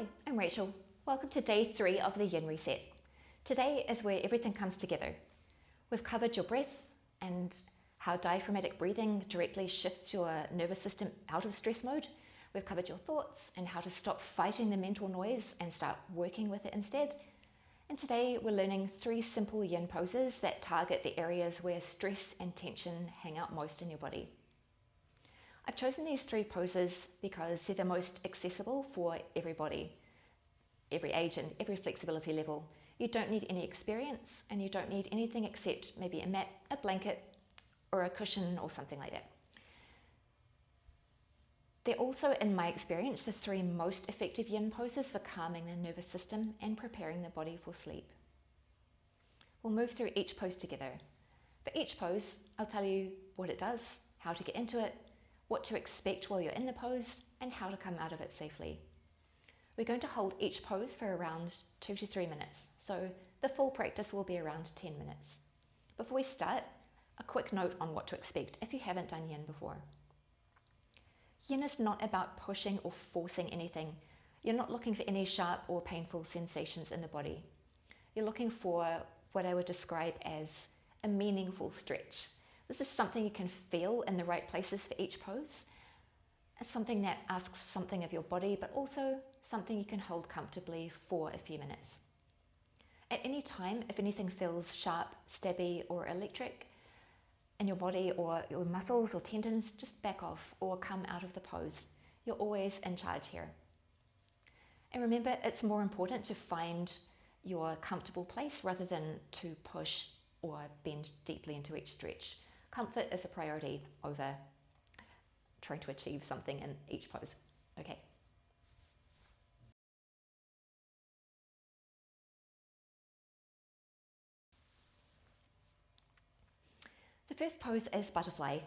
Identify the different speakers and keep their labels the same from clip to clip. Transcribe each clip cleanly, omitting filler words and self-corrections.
Speaker 1: Hi, I'm Rachel. Welcome to day 3 of the Yin Reset. Today is where everything comes together. We've covered your breath and how diaphragmatic breathing directly shifts your nervous system out of stress mode. We've covered your thoughts and how to stop fighting the mental noise and start working with it instead. And today we're learning 3 simple Yin poses that target the areas where stress and tension hang out most in your body. I've chosen these 3 poses because they're the most accessible for everybody, every age and every flexibility level. You don't need any experience and you don't need anything except maybe a mat, a blanket, or a cushion or something like that. They're also, in my experience, the 3 most effective Yin poses for calming the nervous system and preparing the body for sleep. We'll move through each pose together. For each pose, I'll tell you what it does, how to get into it, what to expect while you're in the pose, and how to come out of it safely. We're going to hold each pose for around 2 to 3 minutes, so the full practice will be around 10 minutes. Before we start, a quick note on what to expect if you haven't done Yin before. Yin is not about pushing or forcing anything. You're not looking for any sharp or painful sensations in the body. You're looking for what I would describe as a meaningful stretch. This is something you can feel in the right places for each pose. It's something that asks something of your body, but also something you can hold comfortably for a few minutes. At any time, if anything feels sharp, stabby, or electric in your body or your muscles or tendons, just back off or come out of the pose. You're always in charge here. And remember, it's more important to find your comfortable place rather than to push or bend deeply into each stretch. Comfort is a priority over trying to achieve something in each pose. Okay. The first pose is butterfly.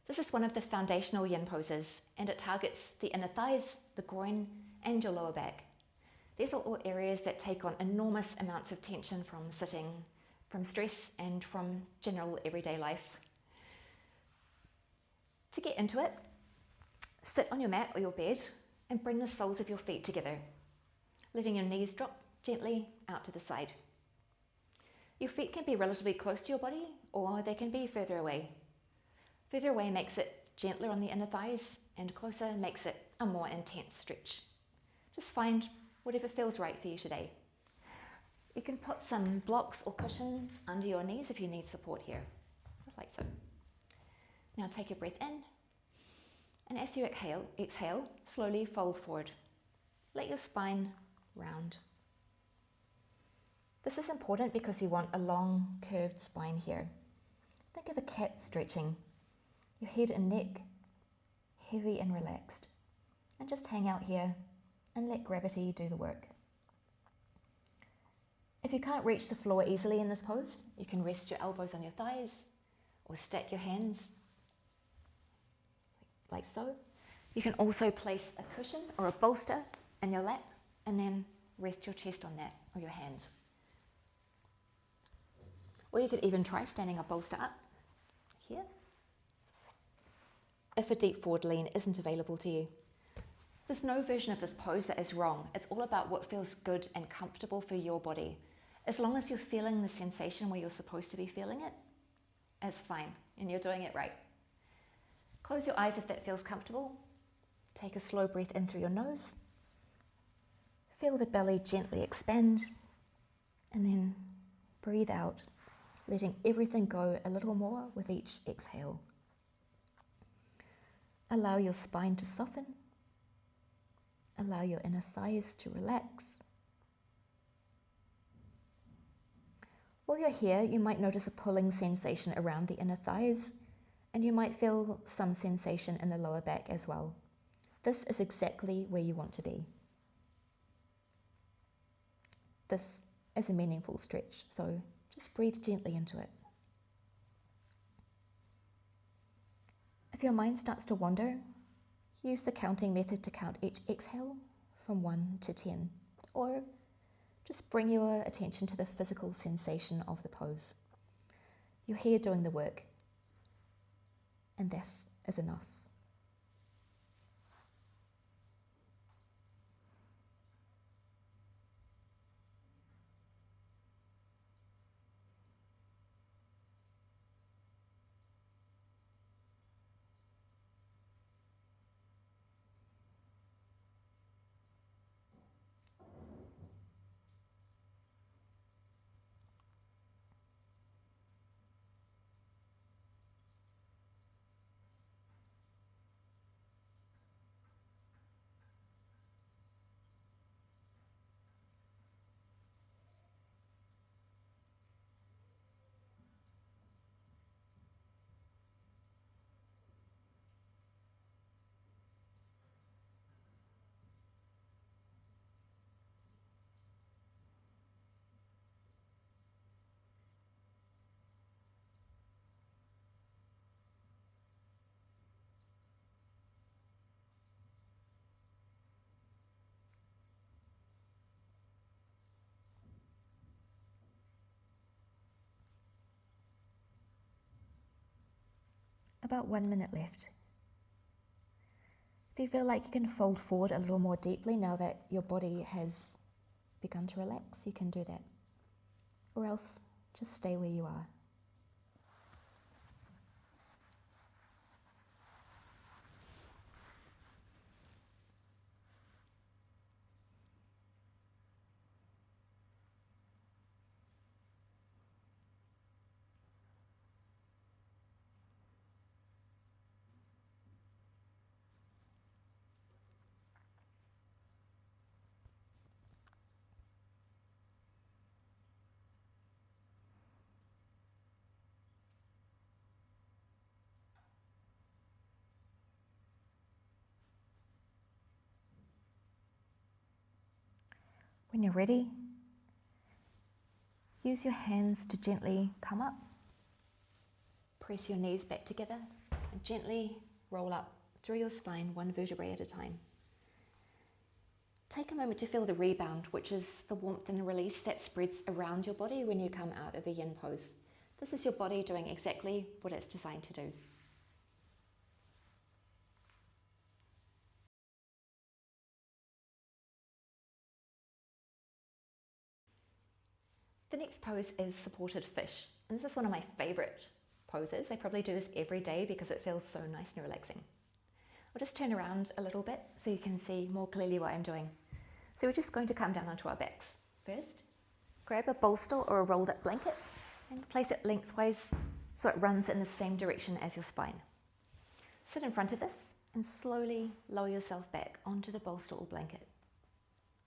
Speaker 1: This is one of the foundational Yin poses, and it targets the inner thighs, the groin, and your lower back. These are all areas that take on enormous amounts of tension from sitting, from stress, and from general everyday life. To get into it, sit on your mat or your bed and bring the soles of your feet together, letting your knees drop gently out to the side. Your feet can be relatively close to your body or they can be further away. Further away makes it gentler on the inner thighs and closer makes it a more intense stretch. Just find whatever feels right for you today. You can put some blocks or cushions under your knees if you need support here, like so. Now take a breath in, and as you exhale, slowly fold forward. Let your spine round. This is important because you want a long, curved spine here. Think of a cat stretching. Your head and neck heavy and relaxed. And just hang out here and let gravity do the work. If you can't reach the floor easily in this pose, you can rest your elbows on your thighs or stack your hands like so. You can also place a cushion or a bolster in your lap and then rest your chest on that or your hands. Or you could even try standing a bolster up here if a deep forward lean isn't available to you. There's no version of this pose that is wrong. It's all about what feels good and comfortable for your body. As long as you're feeling the sensation where you're supposed to be feeling it, it's fine and you're doing it right. Close your eyes if that feels comfortable. Take a slow breath in through your nose. Feel the belly gently expand and then breathe out, letting everything go a little more with each exhale. Allow your spine to soften. Allow your inner thighs to relax. While you're here, you might notice a pulling sensation around the inner thighs, and you might feel some sensation in the lower back as well. This is exactly where you want to be. This is a meaningful stretch, so just breathe gently into it. If your mind starts to wander, use the counting method to count each exhale from 1 to 10, or just bring your attention to the physical sensation of the pose. You're here doing the work, and this is enough. About 1 minute left. If you feel like you can fold forward a little more deeply now that your body has begun to relax, you can do that. Or else, just stay where you are. When you're ready, use your hands to gently come up. Press your knees back together and gently roll up through your spine, one vertebrae at a time. Take a moment to feel the rebound, which is the warmth and release that spreads around your body when you come out of a yin pose. This is your body doing exactly what it's designed to do. The next pose is supported fish, and this is one of my favourite poses. I probably do this every day because it feels so nice and relaxing. I'll just turn around a little bit so you can see more clearly what I'm doing. So we're just going to come down onto our backs. First, grab a bolster or a rolled up blanket and place it lengthwise so it runs in the same direction as your spine. Sit in front of this and slowly lower yourself back onto the bolster or blanket.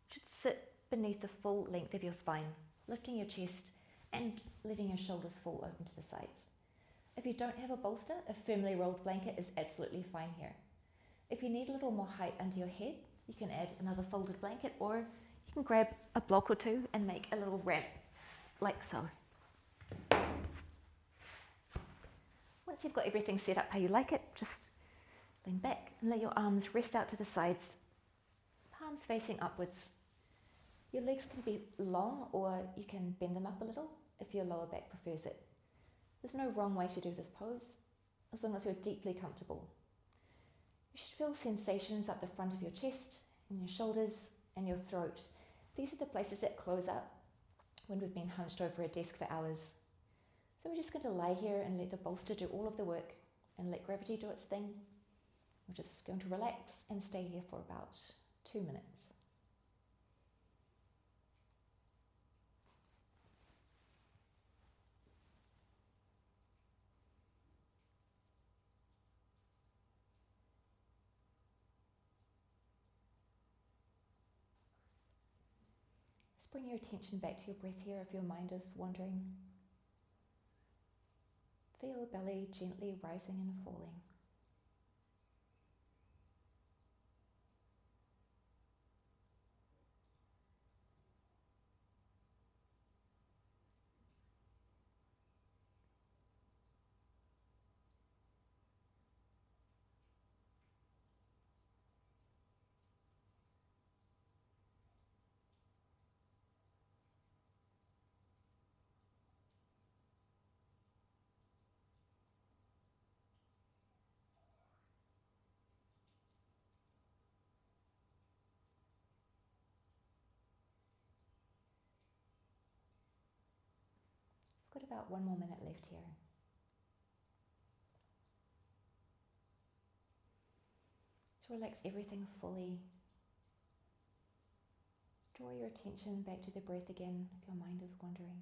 Speaker 1: It should sit beneath the full length of your spine, lifting your chest and letting your shoulders fall open to the sides. If you don't have a bolster, a firmly rolled blanket is absolutely fine here. If you need a little more height under your head, you can add another folded blanket, or you can grab a block or two and make a little ramp like so. Once you've got everything set up how you like it, just lean back and let your arms rest out to the sides, palms facing upwards. Your legs can be long, or you can bend them up a little if your lower back prefers it. There's no wrong way to do this pose, as long as you're deeply comfortable. You should feel sensations up the front of your chest, and your shoulders, and your throat. These are the places that close up when we've been hunched over a desk for hours. So we're just going to lie here and let the bolster do all of the work and let gravity do its thing. We're just going to relax and stay here for about 2 minutes. Just bring your attention back to your breath here if your mind is wandering. Feel belly gently rising and falling. We've got about 1 more minute left here. To relax everything fully, draw your attention back to the breath again if your mind is wandering.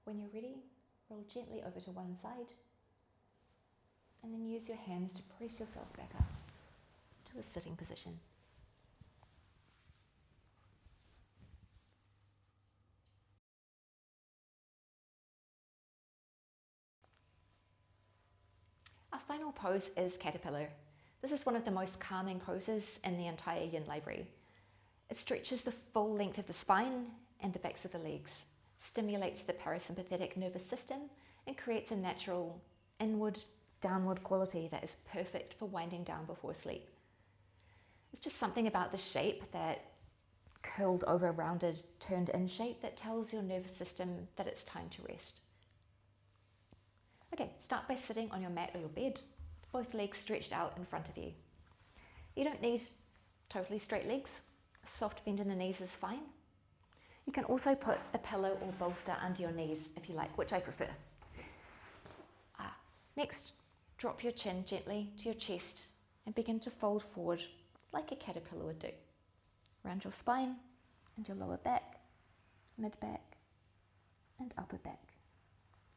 Speaker 1: When you're ready, roll gently over to one side and then use your hands to press yourself back up to a sitting position. final pose is caterpillar. This is one of the most calming poses in the entire yin library. It stretches the full length of the spine and the backs of the legs, stimulates the parasympathetic nervous system, and creates a natural inward, downward quality that is perfect for winding down before sleep. It's just something about the shape, that curled over, rounded, turned in shape, that tells your nervous system that it's time to rest. Okay, start by sitting on your mat or your bed, both legs stretched out in front of you. You don't need totally straight legs. A soft bend in the knees is fine. You can also put a pillow or bolster under your knees if you like, which I prefer. Next, drop your chin gently to your chest and begin to fold forward like a caterpillar would do. Around your spine and your lower back, mid-back and upper back.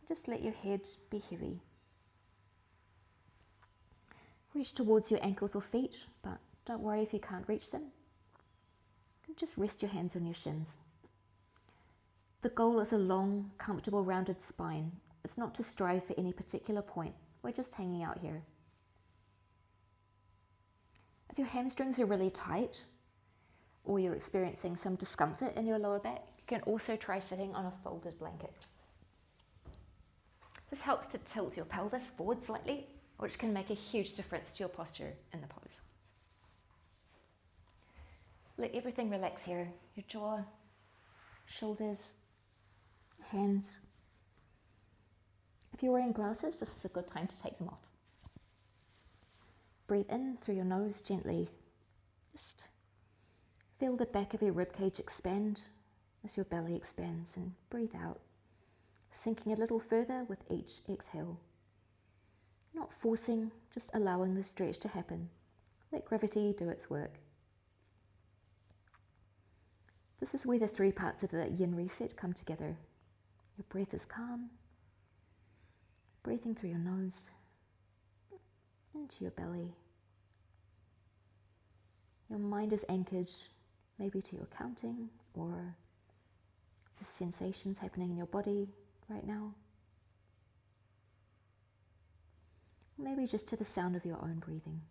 Speaker 1: Just let your head be heavy. Reach towards your ankles or feet, but don't worry if you can't reach them. Just rest your hands on your shins. The goal is a long, comfortable, rounded spine. It's not to strive for any particular point. We're just hanging out here. If your hamstrings are really tight, or you're experiencing some discomfort in your lower back, you can also try sitting on a folded blanket. This helps to tilt your pelvis forward slightly, which can make a huge difference to your posture in the pose. Let everything relax here, your jaw, shoulders, hands. If you're wearing glasses, this is a good time to take them off. Breathe in through your nose gently. Just feel the back of your ribcage expand as your belly expands, and breathe out, sinking a little further with each exhale. Not forcing, just allowing the stretch to happen. Let gravity do its work. This is where the three parts of the yin reset come together. Your breath is calm, breathing through your nose, into your belly. Your mind is anchored maybe to your counting or the sensations happening in your body right now. Maybe just to the sound of your own breathing.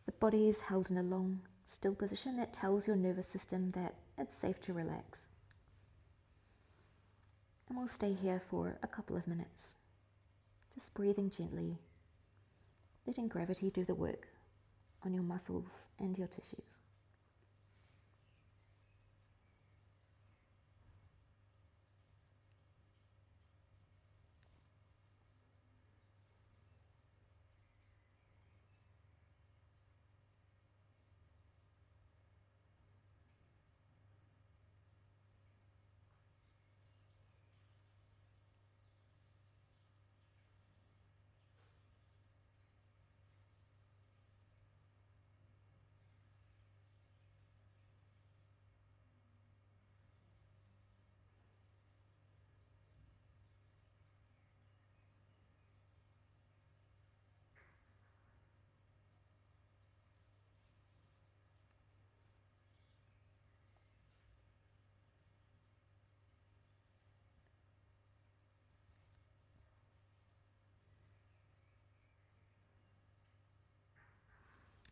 Speaker 1: The body is held in a long, still position that tells your nervous system that it's safe to relax. And we'll stay here for a couple of minutes, just breathing gently, letting gravity do the work on your muscles and your tissues.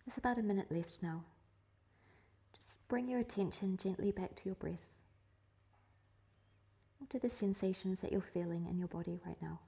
Speaker 1: There's about a minute left now. Just bring your attention gently back to your breath, or to the sensations that you're feeling in your body right now.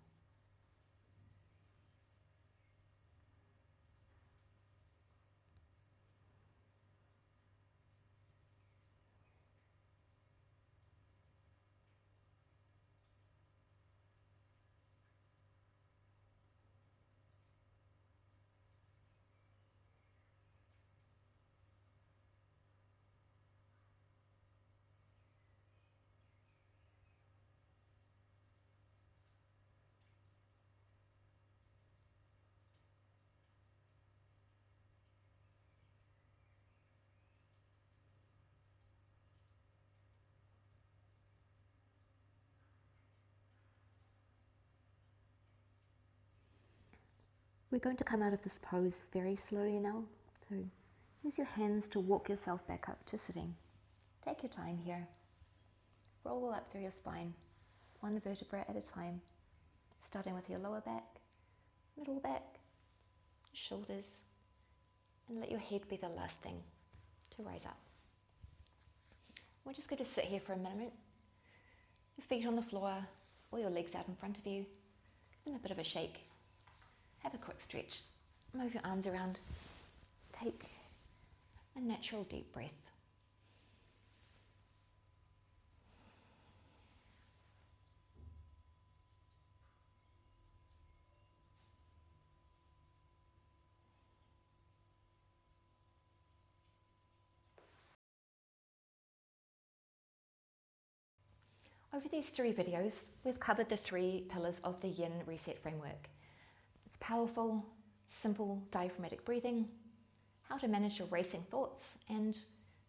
Speaker 1: We're going to come out of this pose very slowly now, so use your hands to walk yourself back up to sitting. Take your time here. Roll up through your spine, one vertebra at a time, starting with your lower back, middle back, shoulders, and let your head be the last thing to rise up. We're just going to sit here for a minute, your feet on the floor or your legs out in front of you, give them a bit of a shake, have a quick stretch, move your arms around, take a natural deep breath. Over these 3 videos, we've covered the 3 pillars of the Yin Reset Framework. It's powerful, simple diaphragmatic breathing, how to manage your racing thoughts, and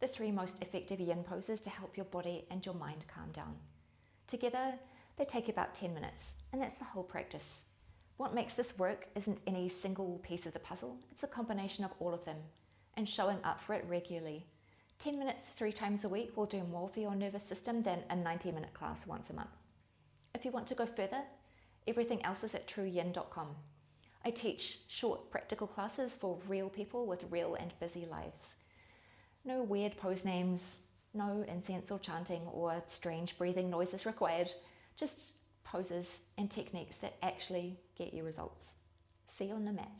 Speaker 1: the 3 most effective Yin poses to help your body and your mind calm down. Together, they take about 10 minutes, and that's the whole practice. What makes this work isn't any single piece of the puzzle, it's a combination of all of them, and showing up for it regularly. 10 minutes 3 times a week will do more for your nervous system than a 90-minute class once a month. If you want to go further, everything else is at trueyin.com. I teach short practical classes for real people with real and busy lives. No weird pose names, no incense or chanting or strange breathing noises required, just poses and techniques that actually get you results. See you on the mat.